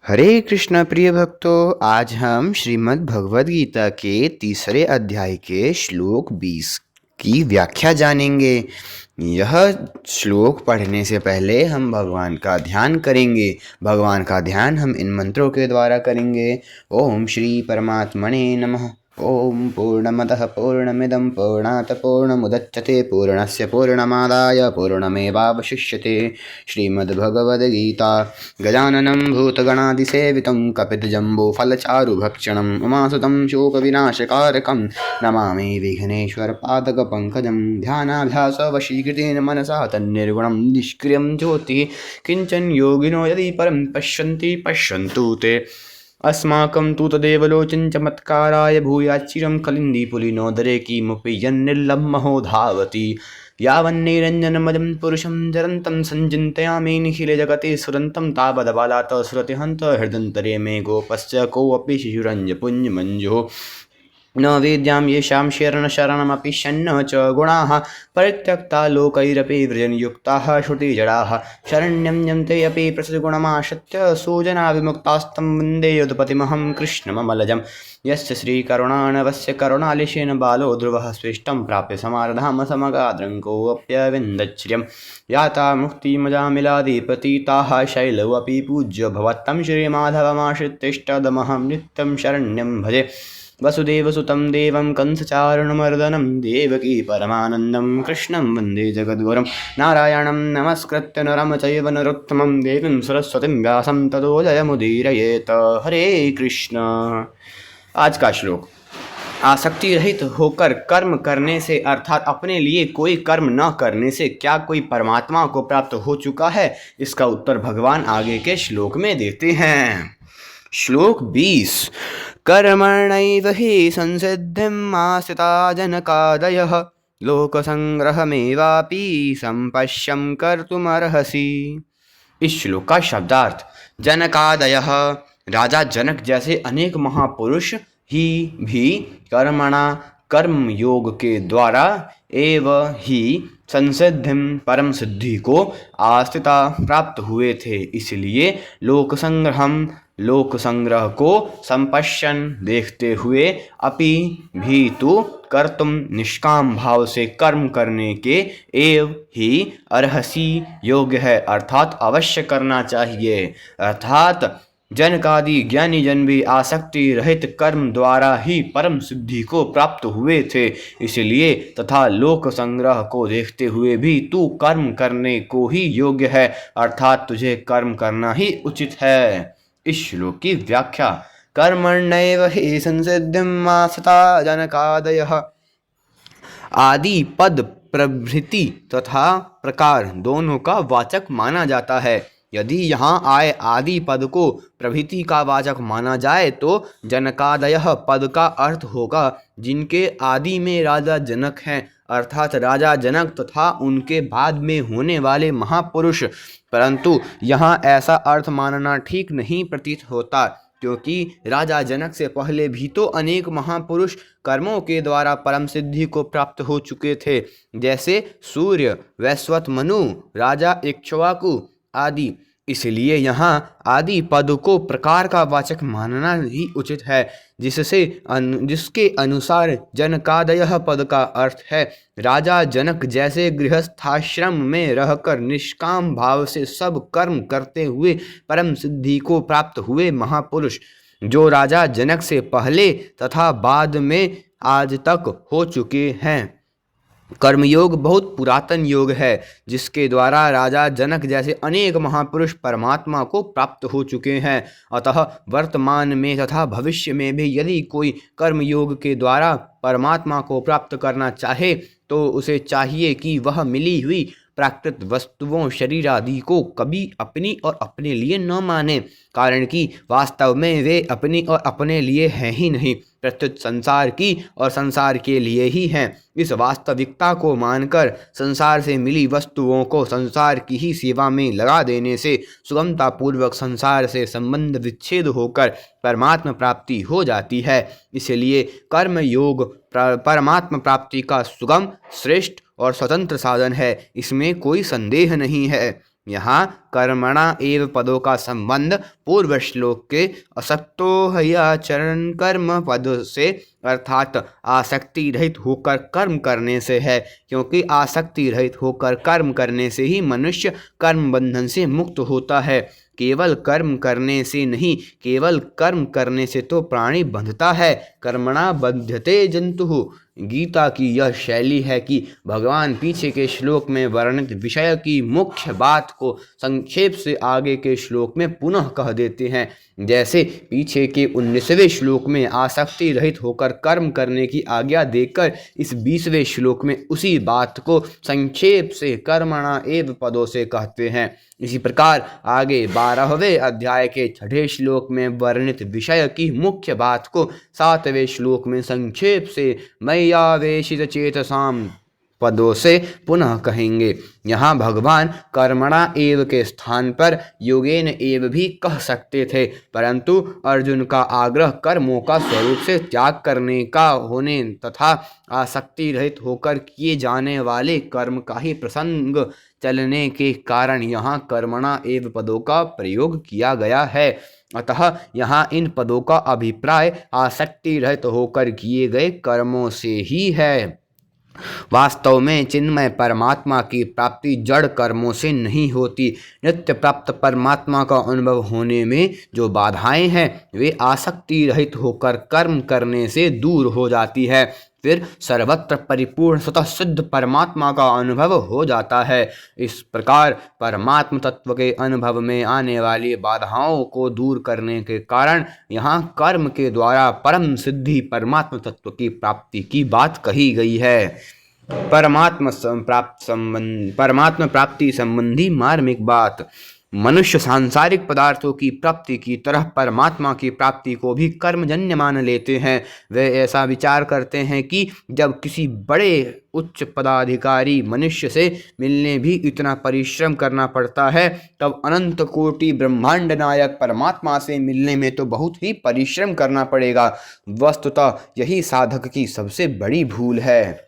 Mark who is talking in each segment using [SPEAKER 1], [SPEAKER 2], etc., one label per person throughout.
[SPEAKER 1] हरे कृष्णा प्रिय भक्तों, आज हम श्रीमद् भगवद गीता के तीसरे अध्याय के श्लोक 20 की व्याख्या जानेंगे। यह श्लोक पढ़ने से पहले हम भगवान का ध्यान करेंगे। भगवान का ध्यान हम इन मंत्रों के द्वारा करेंगे। ओम श्री परमात्मने नमः। ओम पूर्णमदः पूर्णमिदं पूर्णात् पूर्णमुदच्यते पूर्णस्य पूर्णमादाय पूर्णमेवावशिष्यते। श्रीमद्भगवद्गीता। गजाननं भूतगणादिसेवितं कपितजम्बूफलचारुभक्षणम् उमासुतं शोकविनाशकारकं नमामि विघ्नेश्वरपादकपङ्कजं। ध्यानाभ्यासवशीकृतेन मनसा तन्निर्गुणं निष्क्रियं ज्योतिः किञ्चन योगिनो यदि परं पश्यन्ति पश्यन्तु ते। अस्माकं तु तदेव लोचन चमत्काराय भूयाच्चिरं कलिन्दीपुलिनोदरे किमपि यन्निर्लम्हो धावति। यावन्निरञ्जनमजं पुरुषं जरन्तं संचिन्तयामि निखिले जगति सुरन्तं तावदबालात् सुरतिहन्त हृदन्तरे मे गोपश्च कोऽपि शिशुरञ्जपुञ्जमञ्जुः। न वेद्यां येषां शरणमपि शन्न च गुणाः परित्यक्ता लोकैरपि वृजनयुक्ताः श्रुतिजडाः शरण्यं यन्ते अपि प्रसद्गुणमाश्रित्य सुजना विमुक्तास्तं वन्दे युधपतिमहं कृष्णममलजम्। यस्य श्रीकरुणानवस्य करुणालिशेन बालो ध्रुवः स्विष्टं प्राप्य समारधाम समगाद्रङ्कोऽप्यविन्दच्छ्रियं। याता मुक्तिमजामिलादिपतिताः शैलवपि पूज्य भवत्तं श्रीमाधवमाश्रित्यष्टदमहं नित्यं शरण्यं भजे। वसुदेवसुतं देवं कंसचारुणमर्दनं देवकी परमानन्दं कृष्णं वन्दे जगद्गुरुं। नारायणं नमस्कृत्य नरं चैव नरोत्तमं देवीं सरस्वतीं व्यासं ततो जयमुदीरयेत। हरे कृष्ण। आज का श्लोक। आसक्ति रहित होकर कर्म करने से अर्थात अपने लिए कोई कर्म न करने से क्या कोई परमात्मा को प्राप्त हो चुका है? इसका उत्तर भगवान आगे के श्लोक में देते हैं। श्लोक 20। कर्मणैव हि संसिद्धिम् आस्थिता जनकादयः लोकसंग्रहमेवापि संपश्यं कर्तुमर्हसि। इस श्लोक का शब्दार्थ। जनकादयः राजा जनक जैसे अनेक महापुरुष ही भी कर्मणा कर्म योग के द्वारा एव ही संसिद्धिम परम सिद्धि को आस्थिता प्राप्त हुए थे, इसलिए लोक संग्रह को संपश्यन देखते हुए अपि भी तु कर्तुम निष्काम भाव से कर्म करने के एव ही अर्हसि योग्य है, अर्थात अवश्य करना चाहिए। अर्थात जनकादि ज्ञानी जन भी आसक्ति रहित कर्म द्वारा ही परम सिद्धि को प्राप्त हुए थे, इसलिए तथा लोक संग्रह को देखते हुए भी तू कर्म करने को ही योग्य है, अर्थात तुझे कर्म करना ही उचित है। इस श्लोक की व्याख्या। कर्मण्येव हि संसिद्धिम् आस्थिता जनकादयः। आदि पद प्रभृति तथा प्रकार दोनों का वाचक माना जाता है। यदि यहाँ आए आदि पद को प्रभृति का वाचक माना जाए तो जनकादयः पद का अर्थ होगा जिनके आदि में राजा जनक हैं, अर्थात राजा जनक तथा उनके बाद में होने वाले महापुरुष। परंतु यहाँ ऐसा अर्थ मानना ठीक नहीं प्रतीत होता, क्योंकि राजा जनक से पहले भी तो अनेक महापुरुष कर्मों के द्वारा परम सिद्धि को प्राप्त हो चुके थे, जैसे सूर्य, वैश्वत मनु, राजा इक्ष्वाकु आदि। इसलिए यहाँ आदि पद को प्रकार का वाचक मानना ही उचित है, जिसके अनुसार जनकादयः पद का अर्थ है राजा जनक जैसे गृहस्थाश्रम में रहकर निष्काम भाव से सब कर्म करते हुए परम सिद्धि को प्राप्त हुए महापुरुष, जो राजा जनक से पहले तथा बाद में आज तक हो चुके हैं। कर्मयोग बहुत पुरातन योग है, जिसके द्वारा राजा जनक जैसे अनेक महापुरुष परमात्मा को प्राप्त हो चुके हैं। अतः वर्तमान में तथा भविष्य में भी यदि कोई कर्मयोग के द्वारा परमात्मा को प्राप्त करना चाहे तो उसे चाहिए कि वह मिली हुई प्राकृत वस्तुओं शरीर आदि को कभी अपनी और अपने लिए न माने, कारण कि वास्तव में वे अपनी और अपने लिए हैं ही नहीं, प्रत्युत संसार की और संसार के लिए ही हैं। इस वास्तविकता को मानकर संसार से मिली वस्तुओं को संसार की ही सेवा में लगा देने से सुगमता पूर्वक संसार से संबंध विच्छेद होकर परमात्मा प्राप्ति हो जाती है। इसलिए कर्म योग परमात्मा प्राप्ति का सुगम, श्रेष्ठ और स्वतंत्र साधन है, इसमें कोई संदेह नहीं है। यहाँ कर्मणा एव पदों का संबंध पूर्व श्लोक के असक्तो हयाचरण कर्म पद से अर्थात आसक्ति रहित होकर कर्म करने से है, क्योंकि आसक्ति रहित होकर कर्म करने से ही मनुष्य कर्म बंधन से मुक्त होता है। केवल कर्म करने से नहीं, केवल कर्म करने से तो प्राणी बंधता है। कर्मणा बध्यते जंतुः। गीता की यह शैली है कि भगवान पीछे के श्लोक में वर्णित विषय की मुख्य बात को संक्षेप से आगे के श्लोक में पुनः कह देते हैं। जैसे पीछे के 19वें श्लोक में आसक्ति रहित होकर कर्म करने की आज्ञा देकर इस 20वें श्लोक में उसी बात को संक्षेप से कर्मणा एव पदों से कहते हैं। इसी प्रकार आगे 12वें अध्याय के 6ठे श्लोक में वर्णित विषय की मुख्य बात को 7वें श्लोक में संक्षेप से मय्यावेशित चेतसाम पदों से पुनः कहेंगे। यहाँ भगवान कर्मणा एव के स्थान पर योगेन एव भी कह सकते थे, परंतु अर्जुन का आग्रह कर्मों का स्वरूप से त्याग करने का होने तथा आसक्ति रहित होकर किए जाने वाले कर्म का ही प्रसंग चलने के कारण यहाँ कर्मणा एव पदों का प्रयोग किया गया है। अतः यहाँ इन पदों का अभिप्राय आसक्ति रहित होकर किए गए कर्मों से ही है। वास्तव में चिन्मय परमात्मा की प्राप्ति जड़ कर्मों से नहीं होती। नित्य प्राप्त परमात्मा का अनुभव होने में जो बाधाएं हैं वे आसक्ति रहित होकर कर्म करने से दूर हो जाती है। फिर सर्वत्र परिपूर्ण स्वतः सिद्ध परमात्मा का अनुभव हो जाता है। इस प्रकार परमात्म तत्व के अनुभव में आने वाली बाधाओं को दूर करने के कारण यहाँ कर्म के द्वारा परम सिद्धि परमात्म तत्व की प्राप्ति की बात कही गई है। परमात्मा प्राप्ति संबंधी मार्मिक बात। मनुष्य सांसारिक पदार्थों की प्राप्ति की तरह परमात्मा की प्राप्ति को भी कर्मजन्य मान लेते हैं। वे ऐसा विचार करते हैं कि जब किसी बड़े उच्च पदाधिकारी मनुष्य से मिलने भी इतना परिश्रम करना पड़ता है, तब अनंत कोटि ब्रह्मांड नायक परमात्मा से मिलने में तो बहुत ही परिश्रम करना पड़ेगा। वस्तुतः यही साधक की सबसे बड़ी भूल है।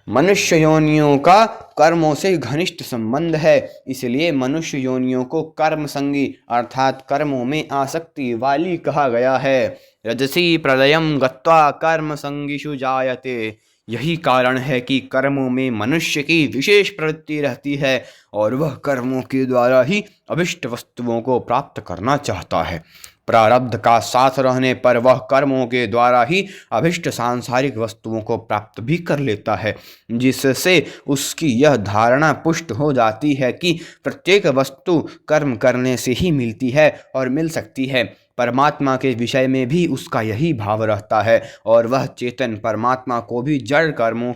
[SPEAKER 1] मनुष्य योनियों का कर्मों से घनिष्ठ संबंध है, इसलिए मनुष्य योनियों को कर्म संगी अर्थात कर्मों में आसक्ति वाली कहा गया है। रजसी प्रलयम गत्वा कर्म संगिषु जायते। यही कारण है कि कर्मों में मनुष्य की विशेष प्रवृत्ति रहती है और वह कर्मों के द्वारा ही अभिष्ट वस्तुओं को प्राप्त करना चाहता है। प्रारब्ध का साथ रहने पर वह कर्मों के द्वारा ही अभिष्ट सांसारिक वस्तुओं को प्राप्त भी कर लेता है, जिससे उसकी यह धारणा पुष्ट हो जाती है कि प्रत्येक वस्तु कर्म करने से ही मिलती है और मिल सकती है। परमात्मा के विषय में भी उसका यही भाव रहता है और वह चेतन परमात्मा को भी जड़ कर्मों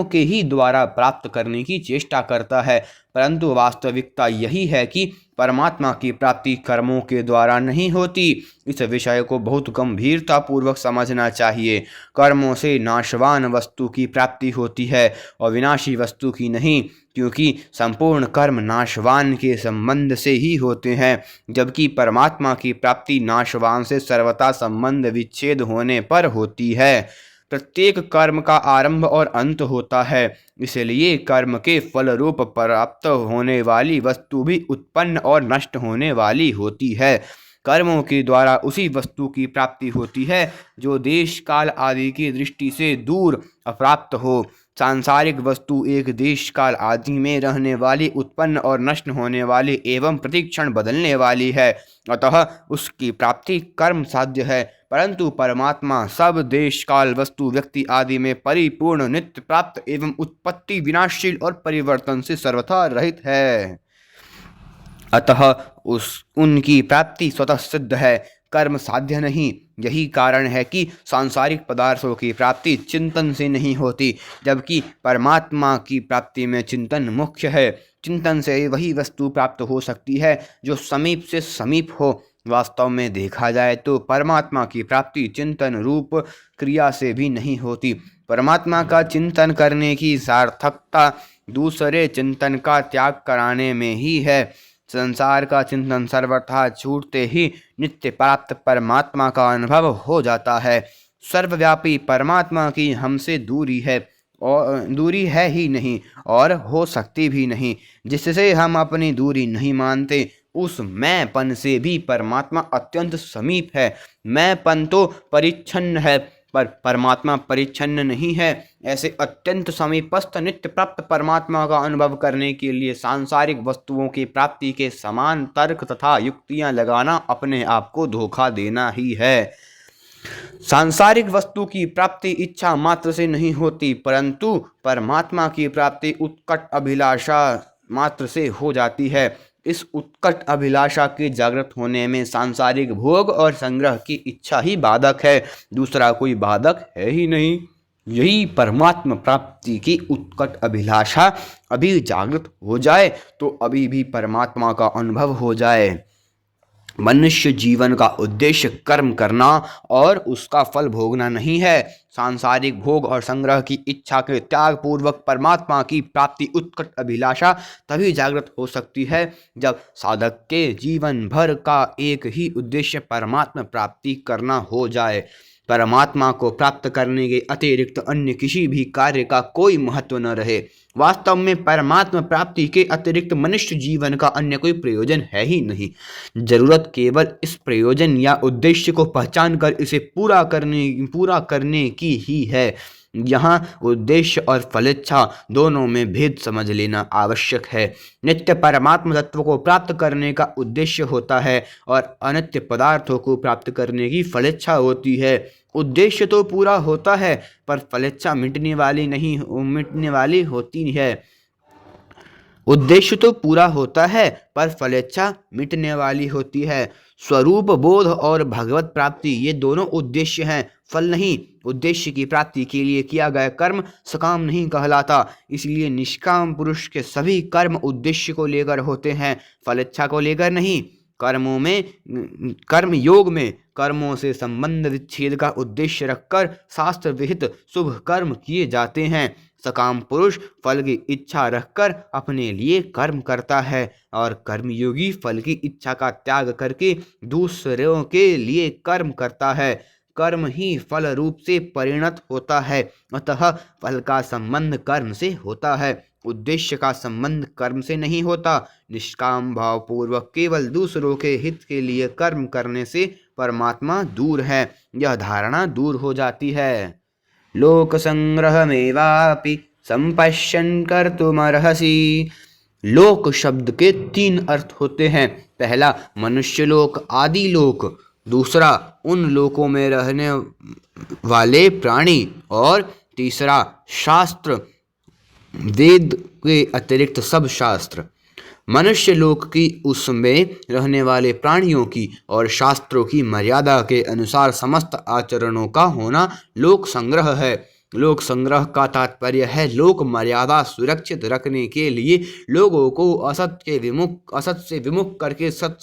[SPEAKER 1] के ही द्वारा प्राप्त करने की चेष्टा करता है। परंतु वास्तविकता यही है कि परमात्मा की प्राप्ति कर्मों के द्वारा नहीं होती। इस विषय को बहुत गंभीरता पूर्वक समझना चाहिए। कर्मों से नाशवान वस्तु की प्राप्ति होती है और विनाशी वस्तु की नहीं, क्योंकि संपूर्ण कर्म नाशवान के संबंध से ही होते हैं, जबकि परमात्मा की प्राप्ति नाशवान से सर्वथा संबंध विच्छेद होने पर होती है। प्रत्येक कर्म का आरंभ और अंत होता है, इसलिए कर्म के फल रूप प्राप्त होने वाली वस्तु भी उत्पन्न और नष्ट होने वाली होती है। कर्मों के द्वारा उसी वस्तु की प्राप्ति होती है जो देश काल आदि की दृष्टि से दूर अप्राप्त हो। सांसारिक वस्तु एक देश काल आदि में रहने वाली, उत्पन्न और नष्ट होने वाली एवं प्रतिक्षण बदलने वाली है, अतः उसकी प्राप्ति कर्म साध्य है। परंतु परमात्मा सब देश काल वस्तु व्यक्ति आदि में परिपूर्ण, नित्य प्राप्त एवं उत्पत्ति विनाशशील और परिवर्तन से सर्वथा रहित है, अतः उनकी प्राप्ति स्वतः सिद्ध है, कर्म साध्य नहीं। यही कारण है कि सांसारिक पदार्थों की प्राप्ति चिंतन से नहीं होती, जबकि परमात्मा की प्राप्ति में चिंतन मुख्य है। चिंतन से वही वस्तु प्राप्त हो सकती है जो समीप से समीप हो। वास्तव में देखा जाए तो परमात्मा की प्राप्ति चिंतन रूप क्रिया से भी नहीं होती। परमात्मा का चिंतन करने की सार्थकता दूसरे चिंतन का त्याग कराने में ही है। संसार का चिंतन सर्वथा छूटते ही नित्य प्राप्त परमात्मा का अनुभव हो जाता है। सर्वव्यापी परमात्मा की हमसे दूरी है और दूरी है ही नहीं और हो सकती भी नहीं। जिससे हम अपनी दूरी नहीं मानते उस मैंपन से भी परमात्मा अत्यंत समीप है। मैंपन तो परिच्छन्न है पर परमात्मा परिच्छन्न नहीं है। ऐसे अत्यंत समीपस्थ नित्य प्राप्त परमात्मा का अनुभव करने के लिए सांसारिक वस्तुओं की प्राप्ति के समान तर्क तथा युक्तियां लगाना अपने आप को धोखा देना ही है। सांसारिक वस्तु की प्राप्ति इच्छा मात्र से नहीं होती, परंतु परमात्मा की प्राप्ति उत्कट अभिलाषा मात्र से हो जाती है। इस उत्कट अभिलाषा के जागृत होने में सांसारिक भोग और संग्रह की इच्छा ही बाधक है, दूसरा कोई बाधक है ही नहीं। यही परमात्मा प्राप्ति की उत्कट अभिलाषा अभी जागृत हो जाए तो अभी भी परमात्मा का अनुभव हो जाए। मनुष्य जीवन का उद्देश्य कर्म करना और उसका फल भोगना नहीं है। सांसारिक भोग और संग्रह की इच्छा के त्याग पूर्वक परमात्मा की प्राप्ति उत्कट अभिलाषा तभी जागृत हो सकती है जब साधक के जीवन भर का एक ही उद्देश्य परमात्मा प्राप्ति करना हो जाए। परमात्मा को प्राप्त करने के अतिरिक्त अन्य किसी भी कार्य का कोई महत्व न रहे। वास्तव में परमात्मा प्राप्ति के अतिरिक्त मनुष्य जीवन का अन्य कोई प्रयोजन है ही नहीं। जरूरत केवल इस प्रयोजन या उद्देश्य को पहचान कर इसे पूरा करने की ही है। यहाँ उद्देश्य और फलेच्छा दोनों में भेद समझ लेना आवश्यक है। नित्य परमात्मा तत्व को प्राप्त करने का उद्देश्य होता है और अनित्य पदार्थों को प्राप्त करने की फलेच्छा होती है। उद्देश्य तो पूरा होता है पर फलेच्छा मिटने वाली होती है। उद्देश्य तो पूरा होता है पर फलेच्छा मिटने वाली होती है। स्वरूप बोध और भगवत प्राप्ति ये दोनों उद्देश्य हैं, फल नहीं। उद्देश्य की प्राप्ति के लिए किया गया कर्म सकाम नहीं कहलाता, इसलिए निष्काम पुरुष के सभी कर्म उद्देश्य को लेकर होते हैं, फलेच्छा को लेकर नहीं। कर्म योग में कर्मों से संबंध विच्छेद का उद्देश्य रखकर शास्त्र विहित शुभ कर्म किए जाते हैं। सकाम पुरुष फल की इच्छा रखकर अपने लिए कर्म करता है और कर्मयोगी फल की इच्छा का त्याग करके दूसरों के लिए कर्म करता है। कर्म ही फल रूप से परिणत होता है, अतः फल का संबंध कर्म से होता है, उद्देश्य का संबंध कर्म से नहीं होता। निष्काम भाव पूर्वक केवल दूसरों के हित के लिए कर्म करने से परमात्मा दूर है, यह धारणा दूर हो जाती है। लोक संग्रहमेवापि संपश्यन् कर्तुमर्हसि। लोक शब्द के 3 अर्थ होते हैं। पहला मनुष्य लोक आदि लोक, दूसरा उन लोकों में रहने वाले प्राणी और तीसरा शास्त्र, वेद के अतिरिक्त सब शास्त्र। मनुष्य लोक की उसमें रहने वाले प्राणियों की और शास्त्रों की मर्यादा के अनुसार समस्त आचरणों का होना लोक संग्रह है। लोक संग्रह का तात्पर्य है लोक मर्यादा सुरक्षित रखने के लिए लोगों को असत से विमुख करके सत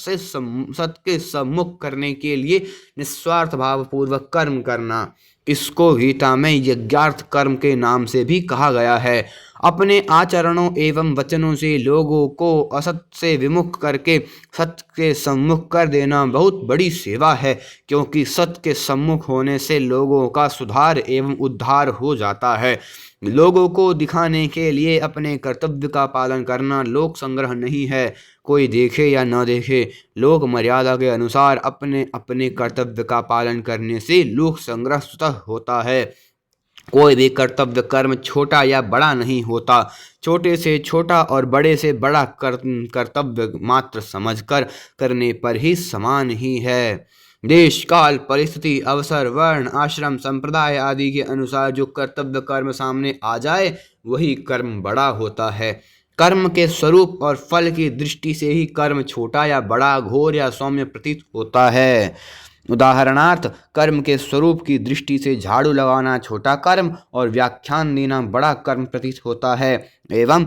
[SPEAKER 1] के सम्मुख करने के लिए निस्वार्थ भाव पूर्वक कर्म करना। इसको गीता में यज्ञार्थ कर्म के नाम से भी कहा गया है। अपने आचरणों एवं वचनों से लोगों को असत से विमुख करके सत्य के सम्मुख कर देना बहुत बड़ी सेवा है, क्योंकि सत्य के सम्मुख होने से लोगों का सुधार एवं उद्धार हो जाता है। लोगों को दिखाने के लिए अपने कर्तव्य का पालन करना लोक संग्रह नहीं है। कोई देखे या न देखे, लोक मर्यादा के अनुसार अपने अपने कर्तव्य का पालन करने से लोक संग्रह स्वतः होता है। कोई भी कर्तव्य कर्म छोटा या बड़ा नहीं होता। छोटे से छोटा और बड़े से बड़ा कर्तव्य मात्र समझकर करने पर ही समान ही है। देश काल परिस्थिति अवसर वर्ण आश्रम संप्रदाय आदि के अनुसार जो कर्तव्य कर्म सामने आ जाए वही कर्म बड़ा होता है। कर्म के स्वरूप और फल की दृष्टि से ही कर्म छोटा या बड़ा, घोर या सौम्य प्रतीत होता है। उदाहरणार्थ, कर्म के स्वरूप की दृष्टि से झाड़ू लगाना छोटा कर्म और व्याख्यान देना बड़ा कर्म प्रतीत होता है, एवं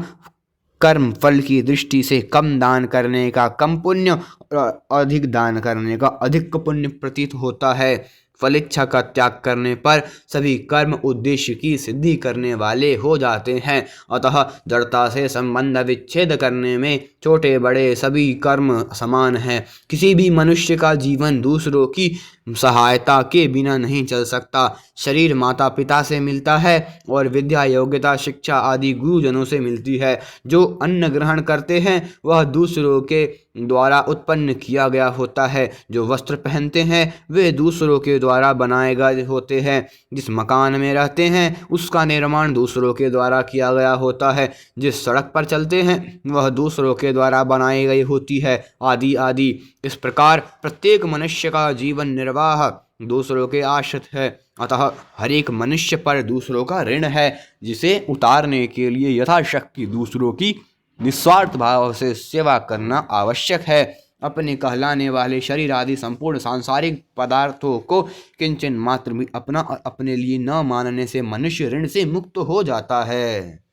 [SPEAKER 1] कर्म फल की दृष्टि से कम दान करने का कम पुण्य और अधिक दान करने का अधिक पुण्य प्रतीत होता है। फलिच्छा का त्याग करने पर सभी कर्म उद्देश्य की सिद्धि करने वाले हो जाते हैं। अतः जड़ता से संबंध विच्छेद करने में छोटे बड़े सभी कर्म समान हैं। किसी भी मनुष्य का जीवन दूसरों की सहायता के बिना नहीं चल सकता। शरीर माता पिता से मिलता है और विद्या योग्यता शिक्षा आदि गुरुजनों से मिलती है। जो अन्न ग्रहण करते हैं वह दूसरों के द्वारा उत्पन्न किया गया होता है। जो वस्त्र पहनते हैं वे दूसरों के द्वारा बनाए गए होते हैं। जिस मकान में रहते हैं उसका निर्माण दूसरों के द्वारा किया गया होता है। जिस सड़क पर चलते हैं वह दूसरों के द्वारा बनाई गई होती है, आदि आदि। इस प्रकार प्रत्येक मनुष्य का जीवन निर्वाह दूसरों के आश्रित है। अतः हर एक मनुष्य पर दूसरों का ऋण है, जिसे उतारने के लिए यथाशक्ति दूसरों की निस्वार्थ भाव से सेवा करना आवश्यक है। अपने कहलाने वाले शरीर आदि संपूर्ण सांसारिक पदार्थों को किंचन मात्र भी अपना और अपने लिए न मानने से मनुष्य ऋण से मुक्त हो जाता है।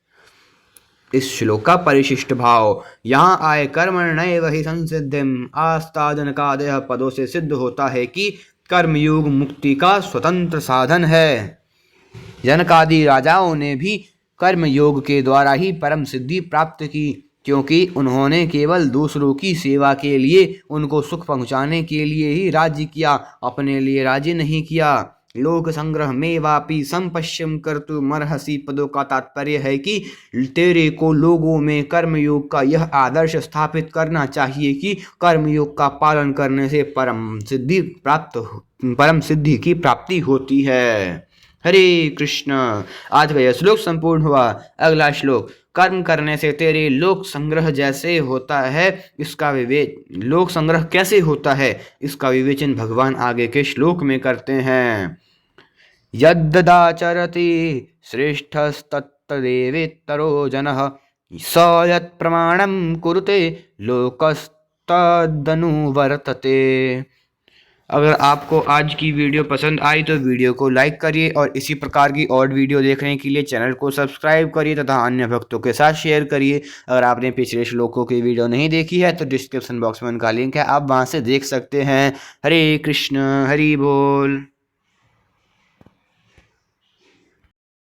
[SPEAKER 1] इस श्लोक का परिशिष्ट भाव, यहाँ आए कर्मण्येव हि संसिद्धिम आस्ताजनकादय पदों से सिद्ध होता है कि कर्मयोग मुक्ति का स्वतंत्र साधन है। जनकादि राजाओं ने भी कर्मयोग के द्वारा ही परम सिद्धि प्राप्त की, क्योंकि उन्होंने केवल दूसरों की सेवा के लिए, उनको सुख पहुँचाने के लिए ही राज्य किया, अपने लिए राज्य नहीं किया। लोक संग्रह में वापी संपश्यम कर्तुमर्हसि पदों का तात्पर्य है कि तेरे को लोगों में कर्मयोग का यह आदर्श स्थापित करना चाहिए कि कर्मयोग का पालन करने से परम सिद्धि की प्राप्ति होती है। हरे कृष्ण। आज का यह श्लोक संपूर्ण हुआ। अगला श्लोक, कर्म करने से तेरे लोक संग्रह जैसे होता है इसका लोक संग्रह कैसे होता है इसका विवेचन भगवान आगे के श्लोक में करते हैं। यद्दाचरति श्रेष्ठस्तत्तदेवेत्तरो जनः स यत् प्रमाणं कुरुते लोकस्तदनुवर्तते। अगर आपको आज की वीडियो पसंद आई तो वीडियो को लाइक करिए और इसी प्रकार की और वीडियो देखने के लिए चैनल को सब्सक्राइब करिए तथा अन्य भक्तों के साथ शेयर करिए। अगर आपने पिछले श्लोकों की वीडियो नहीं देखी है तो डिस्क्रिप्शन बॉक्स में उनका लिंक है, आप वहां से देख सकते हैं। हरे कृष्ण, हरि बोल।